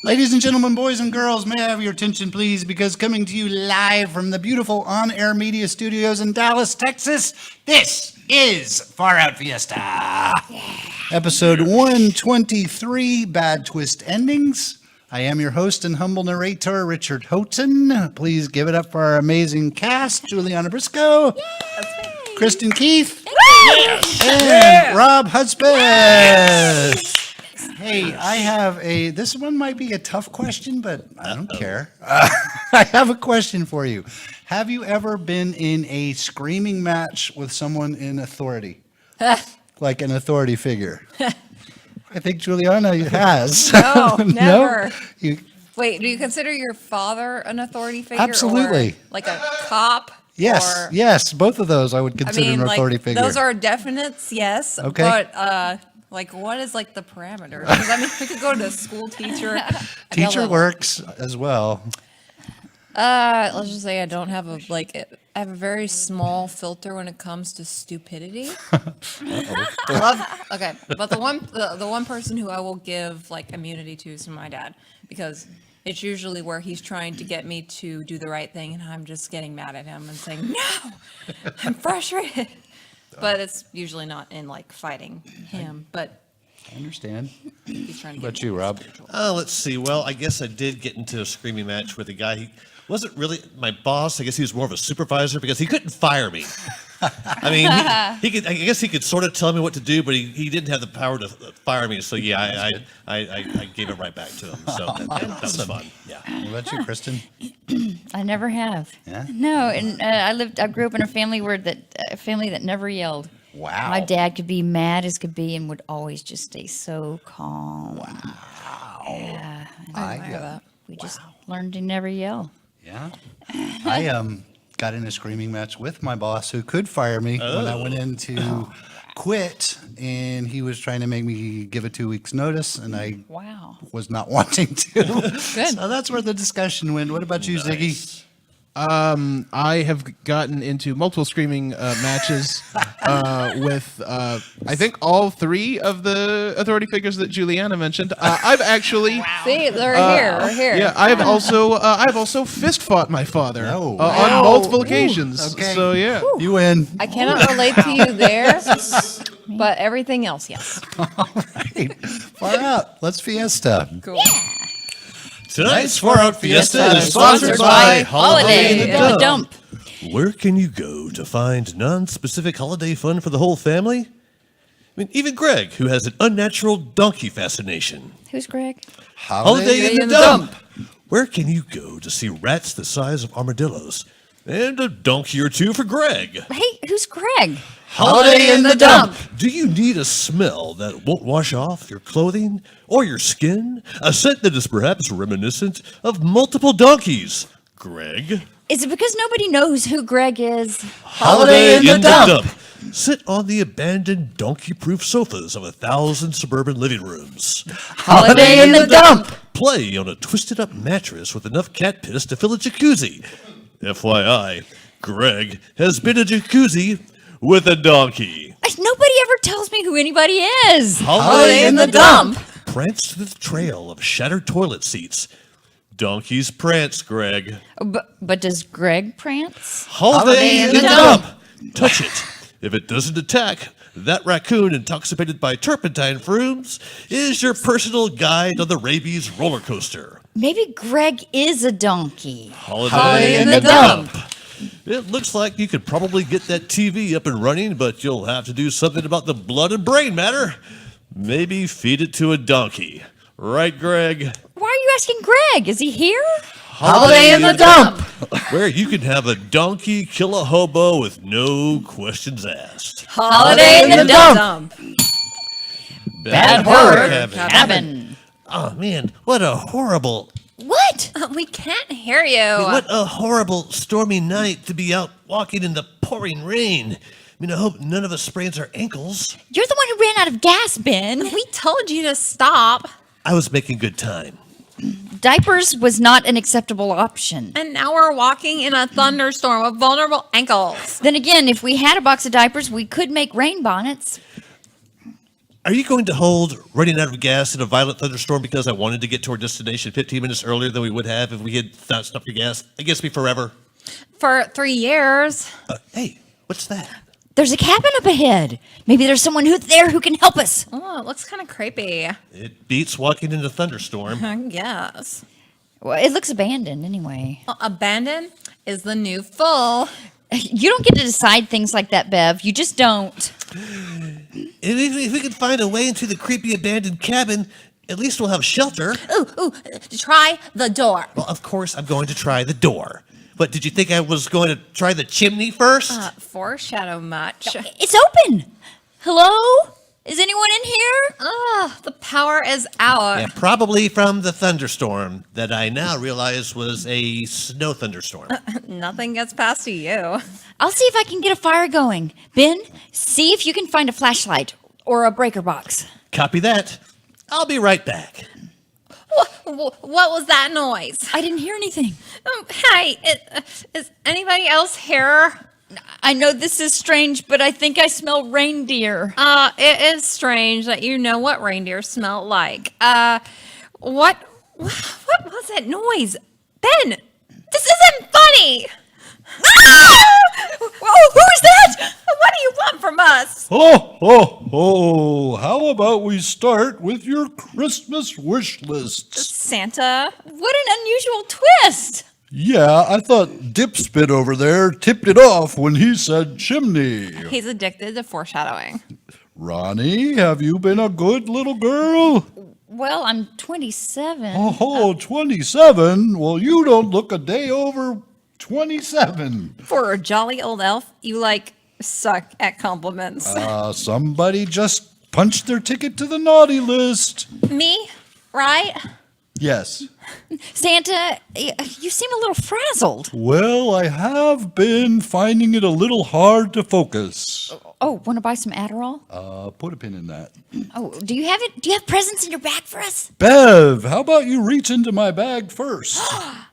Ladies and gentlemen, boys and girls, may I have your attention, please? Because coming to you live from the beautiful on-air media studios in Dallas, Texas, this is Far Out Fiesta. Yeah. Episode 123, Bad Twist Endings. I am your host and humble narrator, Richard Houghton. Please give it up for our amazing cast, JuliAnna Briscoe, Kristin Keith, and Robb Hudspeth. Hey, I have this one might be a tough question, but I don't care. I have a question for you. Have you ever been in a screaming match with someone in authority? Like an authority figure? I think JuliAnna has. No, never. No? Wait, do you consider your father an authority figure? Absolutely. Or like a cop? Yes, yes, both of those I would consider an authority figure. Those are definites, yes. Okay. But what is like the parameters? Because I mean, we could go to a school teacher. Teacher works as well. Let's just say I don't have I have a very small filter when it comes to stupidity. Okay, but the one person who I will give like immunity to is my dad, because it's usually where he's trying to get me to do the right thing and I'm just getting mad at him and saying, no, I'm frustrated. But it's usually not in like fighting him, but I understand. he's trying to What about you, Robb? Let's see. Well, I guess I did get into a screaming match with a guy. He wasn't really my boss. I guess he was more of a supervisor because he couldn't fire me. I mean, he could. I guess he could sort of tell me what to do, but he didn't have the power to fire me. So yeah, I gave it right back to him. So that was fun. Yeah. What about you, Kristin? I never have. Yeah? No, and I grew up in a family that never yelled. Wow. My dad could be mad as could be and would always just stay so calm. Wow. Yeah. I admire that. We just learned to never yell. Yeah. I got in a screaming match with my boss who could fire me when I went in to quit, and he was trying to make me give a 2 weeks notice, and I was not wanting to. Good. So that's where the discussion went. What about you, Ziggy? I have gotten into multiple screaming matches with, I think, all three of the authority figures that JuliAnna mentioned. I've actually See, they're here. We're here. Yeah, I've also fist fought my father on multiple occasions. Okay. So yeah, You win. I cannot relate to you there, but everything else, yes. All right. Far out. Let's fiesta. Cool. Tonight's Far Out Fiesta is sponsored by Holiday in the Dump. Where can you go to find non-specific holiday fun for the whole family? I mean, even Greg, who has an unnatural donkey fascination. Who's Greg? Holiday in the Dump. Where can you go to see rats the size of armadillos? And a donkey or two for Greg. Hey, who's Greg? Holiday in the Dump. Do you need a smell that won't wash off your clothing or your skin? A scent that is perhaps reminiscent of multiple donkeys? Greg? Is it because nobody knows who Greg is? Holiday in the Dump. Sit on the abandoned donkey-proof sofas of 1,000 suburban living rooms. Holiday in the Dump. Play on a twisted-up mattress with enough cat piss to fill a jacuzzi. FYI, Greg has been a jacuzzi with a donkey. Nobody ever tells me who anybody is. Holiday in the Dump. Prance through the trail of shattered toilet seats. Donkeys prance, Greg. But does Greg prance? Holiday in the Dump. Touch it. If it doesn't attack, that raccoon intoxicated by turpentine fumes is your personal guide on the rabies roller coaster. Maybe Greg is a donkey. Holiday in the Dump. It looks like you could probably get that TV up and running, but you'll have to do something about the blood and brain matter. Maybe feed it to a donkey. Right, Greg? Why are you asking Greg? Is he here? Holiday in the Dump. Where you can have a donkey kill a hobo with no questions asked. Holiday in the Dump. Bad Word Cabin. Oh, man, what a horrible... What? We can't hear you. What a horrible stormy night to be out walking in the pouring rain. I mean, I hope none of us sprains our ankles. You're the one who ran out of gas, Ben. We told you to stop. I was making good time. Diapers was not an acceptable option. And now we're walking in a thunderstorm with vulnerable ankles. Then again, if we had a box of diapers, we could make rain bonnets. Are you going to hold running out of gas in a violent thunderstorm because I wanted to get to our destination 15 minutes earlier than we would have if we had not stopped for gas against me forever? For 3 years. Hey, what's that? There's a cabin up ahead. Maybe there's someone there who can help us. Oh, it looks kind of creepy. It beats walking in a thunderstorm. I guess. Well, it looks abandoned anyway. Well, abandoned is the new full. You don't get to decide things like that, Bev. You just don't. If we can find a way into the creepy abandoned cabin, at least we'll have shelter. Ooh, try the door. Well, of course I'm going to try the door. But did you think I was going to try the chimney first? Foreshadow much. It's open. Hello? Is anyone in here? The power is out. Yeah, probably from the thunderstorm that I now realize was a snow thunderstorm. Nothing gets past to you. I'll see if I can get a fire going. Ben, see if you can find a flashlight or a breaker box. Copy that. I'll be right back. What was that noise? I didn't hear anything. Hey, is anybody else here? I know this is strange, but I think I smell reindeer. It is strange that you know what reindeer smell like. What was that noise? Ben, this isn't funny. Oh, who is that? What do you want from us? Oh, how about we start with your Christmas wish list? Santa? What an unusual twist. Yeah, I thought Dipspit over there tipped it off when he said chimney. He's addicted to foreshadowing. Ronnie, have you been a good little girl? Well, I'm 27. Oh, 27? Well, you don't look a day over 27. For a jolly old elf, you suck at compliments. Somebody just punched their ticket to the naughty list. Me? Right? Yes. Santa, you seem a little frazzled. Well, I have been finding it a little hard to focus. Oh, want to buy some Adderall? Put a pin in that. Oh, do you have it? Do you have presents in your bag for us? Bev, how about you reach into my bag first?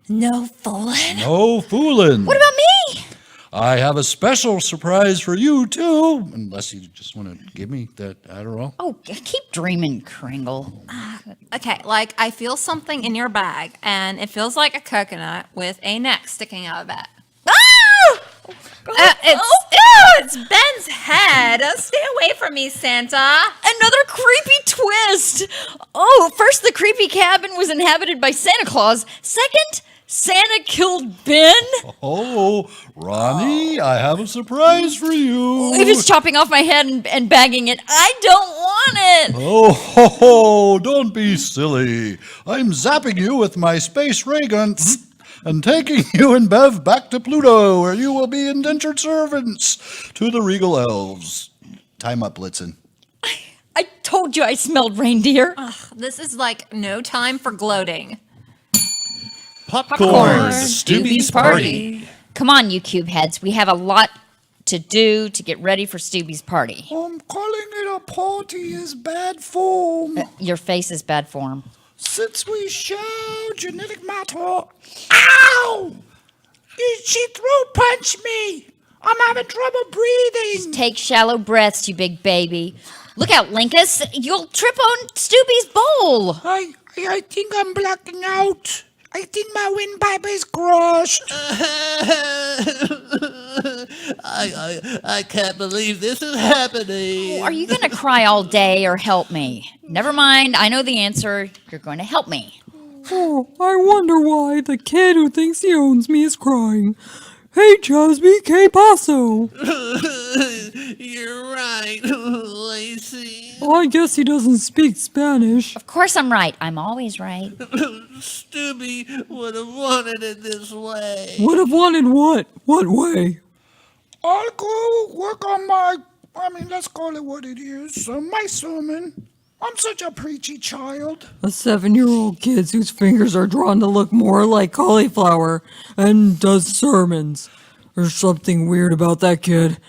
No fooling. No fooling. What about me? I have a special surprise for you, too. Unless you just want to give me that Adderall. Oh, keep dreaming, Kringle. Okay, I feel something in your bag, and it feels like a coconut with a neck sticking out of it. Ah! It's Ben's head. Stay away from me, Santa. Another creepy twist. Oh, first the creepy cabin was inhabited by Santa Claus. Second, Santa killed Ben. Oh, Ronnie, I have a surprise for you. If it's chopping off my head and bagging it, I don't want it. Oh, don't be silly. I'm zapping you with my space ray gun and taking you and Bev back to Pluto, where you will be indentured servants to the regal elves. Time up, Blitzen. I told you I smelled reindeer. This is no time for gloating. Popcorn, Stubby's party. Come on, you cube heads. We have a lot to do to get ready for Stubby's party. I'm calling it a party is bad form. Your face is bad form. Since we show genetic matter. Ow! She throat punched me. I'm having trouble breathing. Take shallow breaths, you big baby. Look out, Linkus. You'll trip on Stubby's bowl. I think I'm blacking out. I think my windpipe is crushed. I can't believe this is happening. Are you going to cry all day or help me? Never mind. I know the answer. You're going to help me. Oh, I wonder why the kid who thinks he owns me is crying. Hey, Chubby, que paso? You're right, Lacey. Well, I guess he doesn't speak Spanish. Of course I'm right. I'm always right. Stubby would have wanted it this way. Would have wanted what? What way? I'll go work on let's call it what it is. My sermon. I'm such a preachy child. A 7-year-old kid whose fingers are drawn to look more like cauliflower and does sermons. There's something weird about that kid.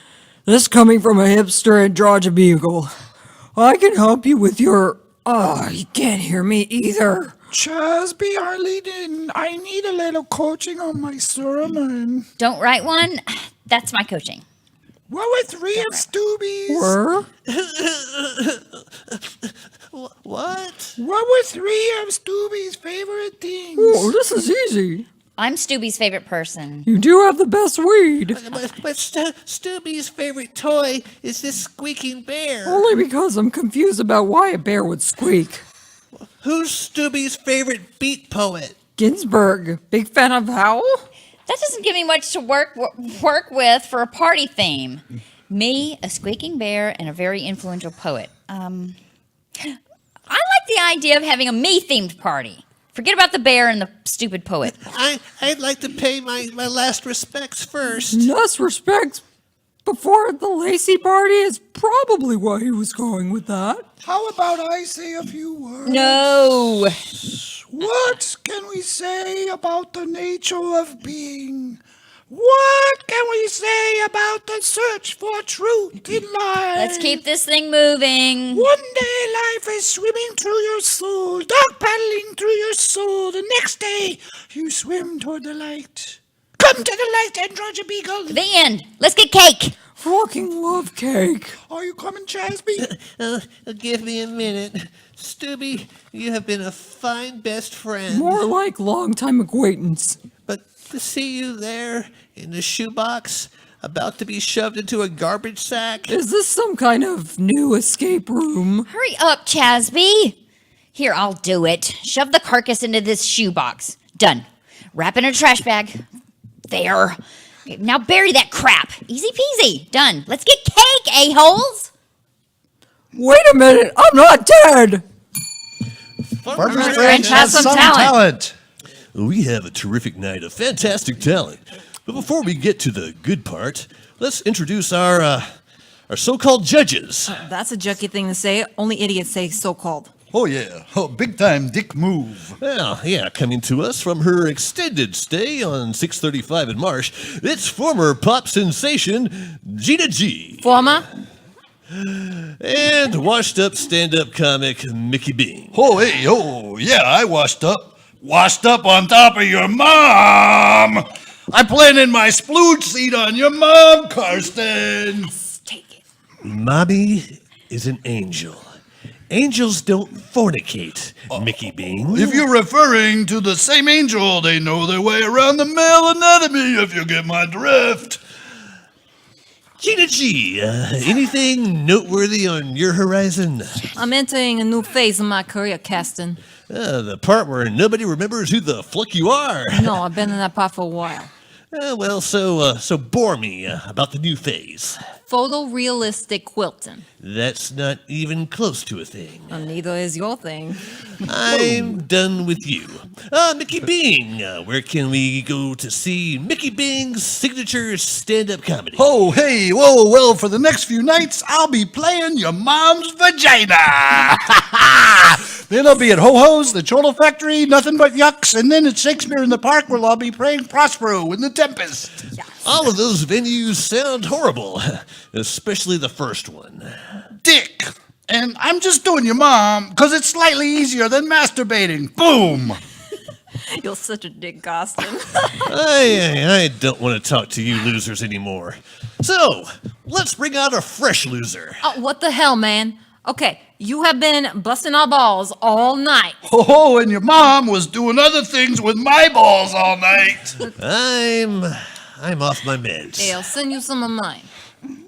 This coming from a hipster at Georgia Beagle. I can help you with your... you can't hear me either. Chasby, Arlene, I need a little coaching on my sermon. Don't write one. That's my coaching. What were 3 of Stubby's? Were? What? What were 3 of Stubby's favorite things? Oh, this is easy. I'm Stubby's favorite person. You do have the best weed. But Stubby's favorite toy is this squeaking bear. Only because I'm confused about why a bear would squeak. Who's Stubby's favorite beat poet? Ginsburg, big fan of Howl? That doesn't give me much to work with for a party theme. Me, a squeaking bear, and a very influential poet. I like the idea of having a me-themed party. Forget about the bear and the stupid poet. I'd like to pay my last respects first. Less respect before the Lacey party is probably why he was going with that. How about I say a few words? No. What can we say about the nature of being? What can we say about the search for truth in life? Let's keep this thing moving. One day life is swimming through your soul, dark paddling through your soul. The next day you swim toward the light. Come to the light, Androgyny Beagle. The end. Let's get cake. Fucking love cake. Are you coming, Chasby? Give me a minute. Stubby, you have been a fine best friend. More like longtime acquaintance. But to see you there in the shoebox, about to be shoved into a garbage sack. Is this some kind of new escape room? Hurry up, Chasby. Here, I'll do it. Shove the carcass into this shoebox. Done. Wrap in a trash bag. There. Okay, now bury that crap. Easy peasy. Done. Let's get cake, a-holes. Wait a minute, I'm not dead! Farmer's Branch has some talent. We have a terrific night of fantastic talent. But before we get to the good part, let's introduce our so-called judges. That's a junky thing to say. Only idiots say so-called. Oh, yeah. Oh, big time dick move. Well, yeah, coming to us from her extended stay on 635 in Marsh, it's former pop sensation Gina G. Former? And washed-up stand-up comic Mickey Bing. Oh, hey, oh, yeah, I washed up. Washed up on top of your mom. I planted my splooge seed on your mom, Karsten. Take it. Mommy is an angel. Angels don't fornicate, Mickey Bing. If you're referring to the same angel, they know their way around the male anatomy, if you get my drift. Gina G, anything noteworthy on your horizon? I'm entering a new phase in my career, Caston. The part where nobody remembers who the fluck you are. No, I've been in that part for a while. Well, so bore me about the new phase. Photorealistic quilting. That's not even close to a thing. And neither is your thing. I'm done with you. Mickey Bing, where can we go to see Mickey Bing's signature stand-up comedy? Oh, hey, whoa, well, for the next few nights, I'll be playing your mom's vagina. Then I'll be at Ho-Ho's, the Chortle Factory, Nothing But Yucks, and then at Shakespeare in the Park, where I'll be playing Prospero in The Tempest. All of those venues sound horrible, especially the first one. Dick. And I'm just doing your mom, because it's slightly easier than masturbating. Boom. You're such a dick, Caston. I don't want to talk to you losers anymore. So, let's bring out a fresh loser. Oh, what the hell, man? Okay, you have been busting our balls all night. Oh, and your mom was doing other things with my balls all night. I'm off my meds. Hey, I'll send you some of mine.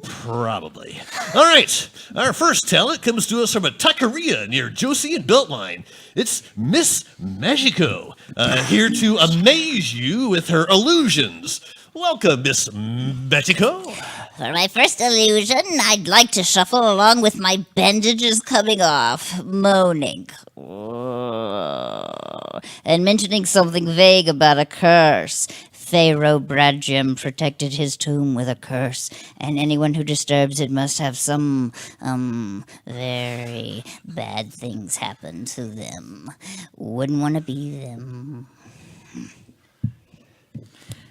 Probably. All right, our first talent comes to us from a taqueria near Josie and Beltline. It's Miss Magico, here to amaze you with her illusions. Welcome, Miss Magico. For my first illusion, I'd like to shuffle along with my bandages coming off, moaning, and mentioning something vague about a curse. Pharaoh Bradjim protected his tomb with a curse, and anyone who disturbs it must have some, very bad things happen to them. Wouldn't want to be them.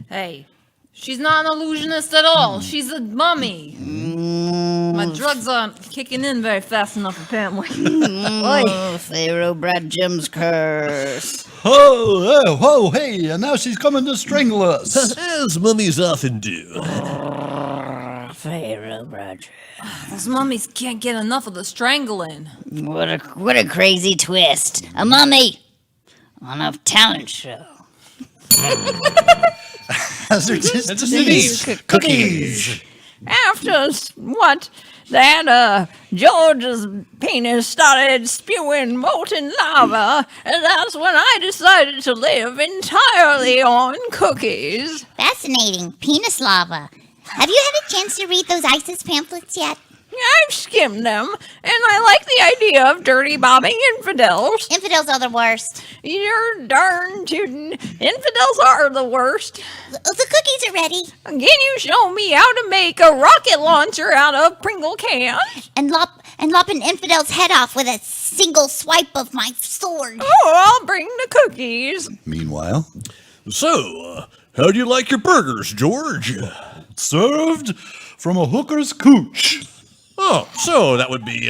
Hey, she's not an illusionist at all. She's a mummy. My drugs aren't kicking in very fast enough, apparently. Oh, Pharaoh Bradjim's curse. Oh, hey, and now she's coming to strangle us. As mummies often do. Pharaoh Roger. Those mummies can't get enough of the strangling. What a crazy twist. A mummy on a talent show. Those are just That's just Denise. Cookies. After what? That George's penis started spewing molten lava, and that's when I decided to live entirely on cookies. Fascinating. Penis lava. Have you had a chance to read those ISIS pamphlets yet? I've skimmed them, and I like the idea of dirty bombing infidels. Infidels are the worst. You're darn tootin'. Infidels are the worst. The cookies are ready. Can you show me how to make a rocket launcher out of Pringle cans? And lop an infidel's head off with a single swipe of my sword. Oh, I'll bring the cookies. Meanwhile, So, how do you like your burgers, George? served from a hooker's cooch. Oh, so that would be,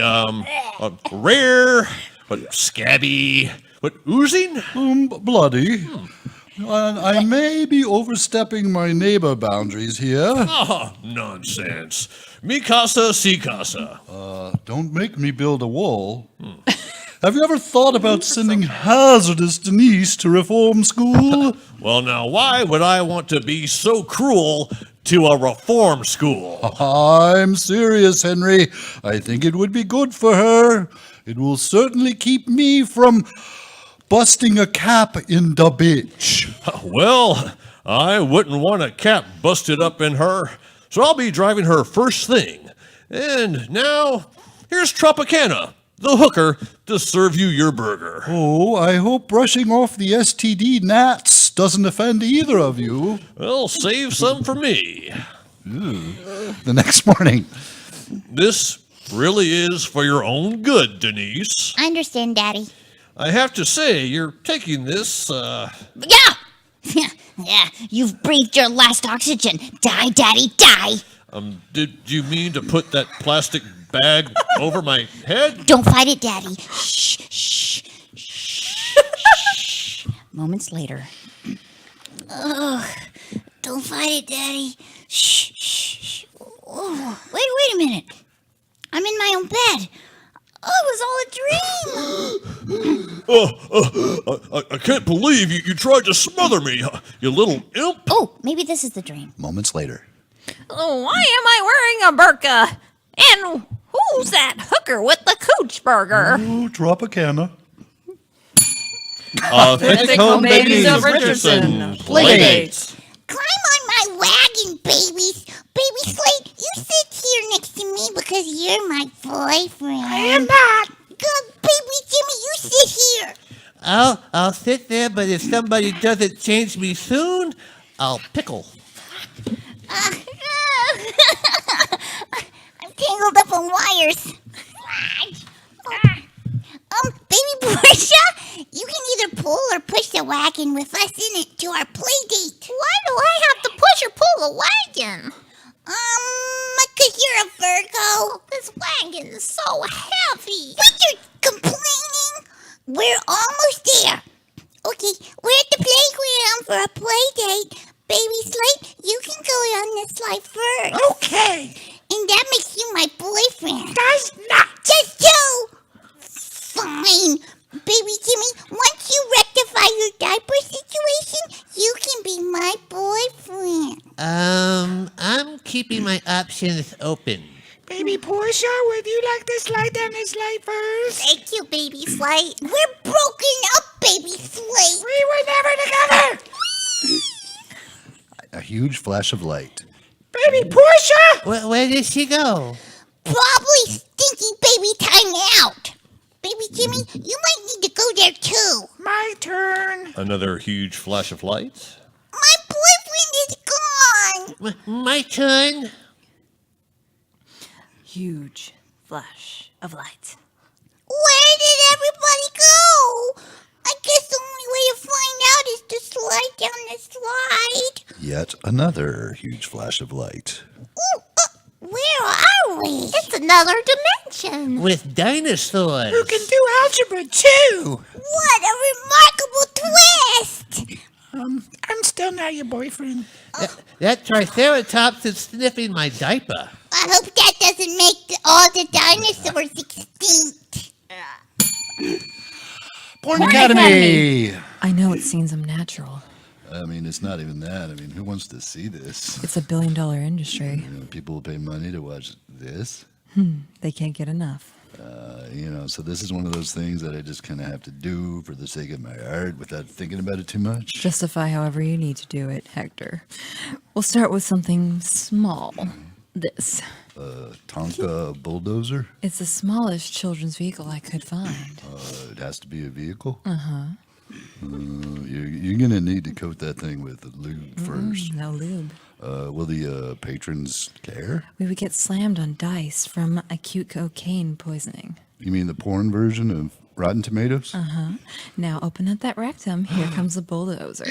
rare, but scabby, but oozing? Bloody. I may be overstepping my neighbor boundaries here. Oh, nonsense. Mi casa, si casa. Don't make me build a wall. Have you ever thought about sending hazardous Denise to reform school? Well, now, why would I want to be so cruel to a reform school? I'm serious, Henry. I think it would be good for her. It will certainly keep me from busting a cap in the bitch. Well, I wouldn't want a cap busted up in her, so I'll be driving her first thing. And now, here's Tropicana, the hooker, to serve you your burger. Oh, I hope brushing off the STD gnats doesn't offend either of you. Well, save some for me. The next morning. This really is for your own good, Denise. I understand, Daddy. I have to say, you're taking this, Yeah! Yeah, you've breathed your last oxygen. Die, Daddy, die! Did you mean to put that plastic bag over my head? Don't fight it, Daddy. Shh, shh, shh, shh. Moments later. Ugh, don't fight it, Daddy. Shh, shh, shh. Oh, wait a minute. I'm in my own bed. Oh, it was all a dream. I can't believe you tried to smother me, you little imp. Oh, maybe this is the dream. Moments later. Oh, why am I wearing a burqa? And who's that hooker with the cooch burger? Oh, Tropicana. Authentic home babies of Richardson. Playdates. Climb on my wagon, babies. Baby Slate, you sit here next to me because you're my boyfriend. I am not. Good, baby Jimmy, you sit here. I'll sit there, but if somebody doesn't change me soon, I'll pickle. I'm tangled up on wires. Baby Portia, you can either pull or push the wagon with us in it to our play date. Why do I have to push or pull the wagon? Because you're a Virgo. This wagon is so heavy. Richard complaining. We're almost there. Okay, we're at the playground for a play date. Baby Slate, you can go on this slide first. Okay. And that makes you my boyfriend. Does not. Just two. Fine. Baby Jimmy, once you rectify your diaper situation, you can be my boyfriend. I'm keeping my options open. Baby Portia, would you like to slide down the slide first? Thank you, Baby Slate. We're broken up, Baby Slate. We were never together! A huge flash of light. Baby Portia! Where did she go? Probably stinky baby time out. Baby Jimmy, you might need to go there too. My turn. Another huge flash of light. My boyfriend is gone. My turn. Huge flash of light. Where did everybody go? I guess the only way to find out is to slide down the slide. Yet another huge flash of light. Ooh, where are we? It's another dimension. With dinosaurs. Who can do algebra too? What a remarkable twist! I'm still not your boyfriend. That Triceratops is sniffing my diaper. I hope that doesn't make all the dinosaurs extinct. Porn Academy. I know it seems unnatural. I mean, it's not even that. I mean, who wants to see this? It's $1 billion industry. You know, people will pay money to watch this. They can't get enough. You know, so this is one of those things that I just kind of have to do for the sake of my art without thinking about it too much. Justify however you need to do it, Hector. We'll start with something small. This. Tonka bulldozer. It's the smallest children's vehicle I could find. It has to be a vehicle. You're gonna need to coat that thing with lube first. No lube. Will the patrons care? We would get slammed on dice from acute cocaine poisoning. You mean the porn version of Rotten Tomatoes? Now open up that rectum. Here comes the bulldozer.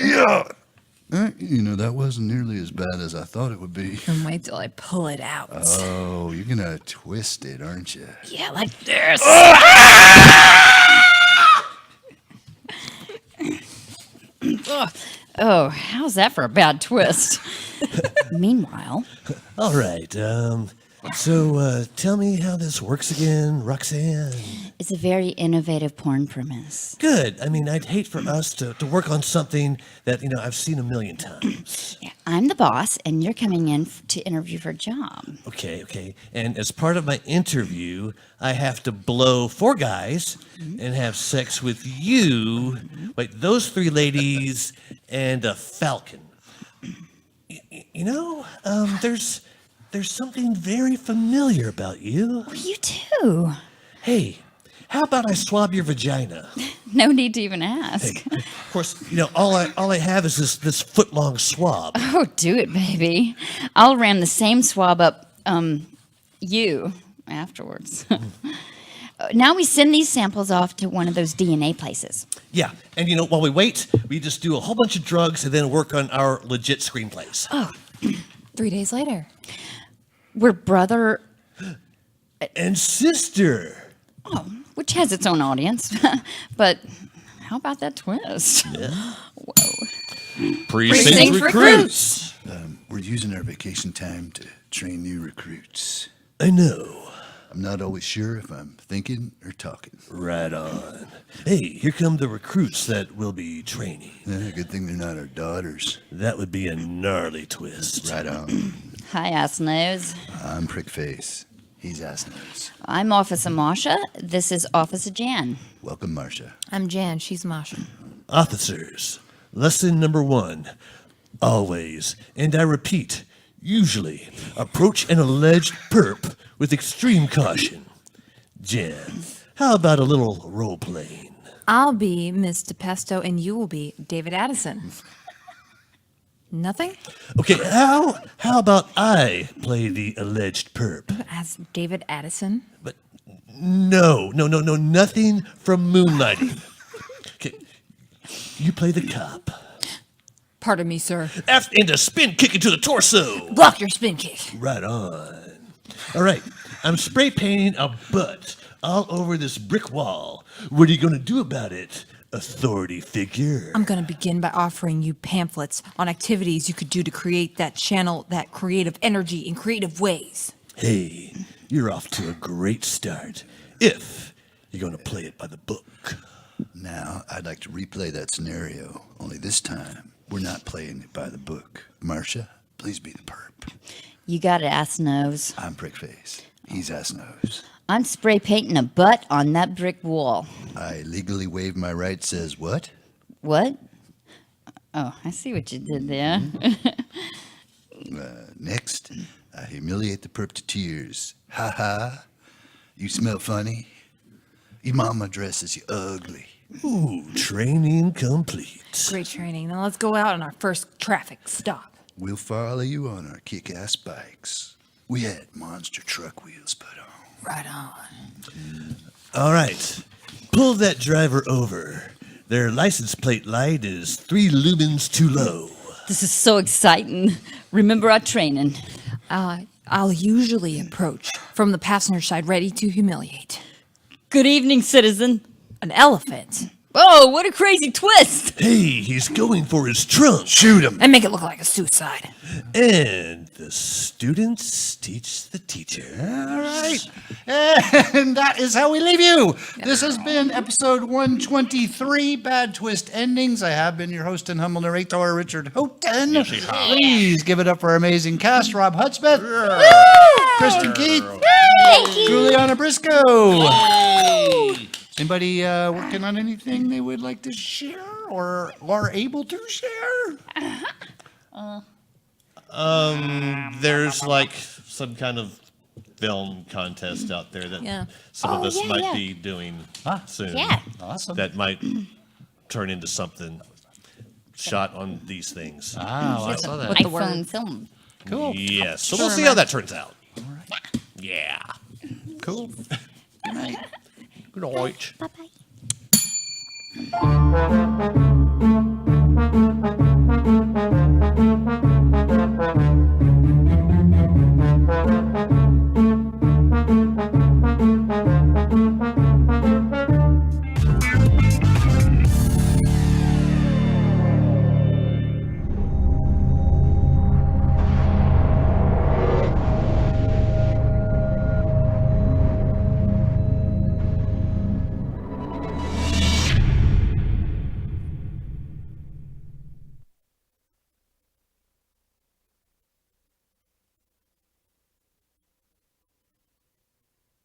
You know, that wasn't nearly as bad as I thought it would be. And wait till I pull it out. Oh, you're gonna twist it, aren't you? Yeah, like this. Oh, how's that for a bad twist? Meanwhile, All right. So tell me how this works again, Roxanne. it's a very innovative porn premise. Good. I mean, I'd hate for us to work on something that, I've seen a million times. Yeah, I'm the boss, and you're coming in to interview for a job. Okay. And as part of my interview, I have to blow 4 guys and have sex with you. Wait, those 3 ladies and a falcon. There's something very familiar about you. Oh, you too. Hey, how about I swab your vagina? No need to even ask. Of course, all I have is this foot-long swab. Oh, do it, baby. I'll ram the same swab up you afterwards. Now we send these samples off to one of those DNA places. Yeah, and while we wait, we just do a whole bunch of drugs and then work on our legit screenplays. Oh, 3 days later. we're brother, And sister. which has its own audience. But how about that twist? Whoa. Precinct recruits. We're using our vacation time to train new recruits. I know. I'm not always sure if I'm thinking or talking. Right on. Hey, here come the recruits that we'll be training. Good thing they're not our daughters. That would be a gnarly twist. Right on. Hi, ass nose. I'm Prickface. He's Assnose. I'm Officer Marsha. This is Officer Jan. Welcome, Marcia. I'm Jan. She's Masha. Officers, lesson number 1. Always, and I repeat, usually, approach an alleged perp with extreme caution. Jan, how about a little role-playing? I'll be Miss DePesto and you will be David Addison. Nothing? Okay, how about I play the alleged perp? As David Addison? But no, nothing from moonlighting. Okay, you play the cop. Pardon me, sir. And a spin kick into the torso. Block your spin kick. Right on. All right, I'm spray painting a butt all over this brick wall. What are you going to do about it, authority figure? I'm going to begin by offering you pamphlets on activities you could do to create that channel, that creative energy in creative ways. Hey, you're off to a great start, if you're going to play it by the book. Now, I'd like to replay that scenario, only this time, we're not playing it by the book. Marcia, please be the perp. You got it, ass nose. I'm Prickface. He's Assnose. I'm spray painting a butt on that brick wall. I legally waive my rights as what? What? Oh, I see what you did there. Next, I humiliate the perp to tears. Ha ha. You smell funny. Your mama dresses you ugly. Ooh, training complete. Great training. Now let's go out on our first traffic stop. We'll follow you on our kick-ass bikes. We had monster truck wheels put on. Right on. All right, pull that driver over. Their license plate light is 3 lumens too low. This is so exciting. Remember our training. I'll usually approach from the passenger side ready to humiliate. Good evening, citizen. An elephant? Oh, what a crazy twist! Hey, he's going for his trunk. Shoot him. And make it look like a suicide. And the students teach the teacher. All right. And that is how we leave you. This has been episode 123, Bad Twist Endings. I have been your host and humble narrator, Richard Houghton. Please give it up for our amazing cast, Robb Hudspeth, Kristin Keith, JuliAnna Briscoe. Anybody working on anything they would like to share or are able to share? There's like some kind of film contest out there that some of us might be doing soon. Yeah. Awesome. That might turn into something shot on these things. Ah, I saw that. iPhone film. Cool. Yes. So we'll see how that turns out. Yeah. Cool. Good night. Good night. Bye-bye.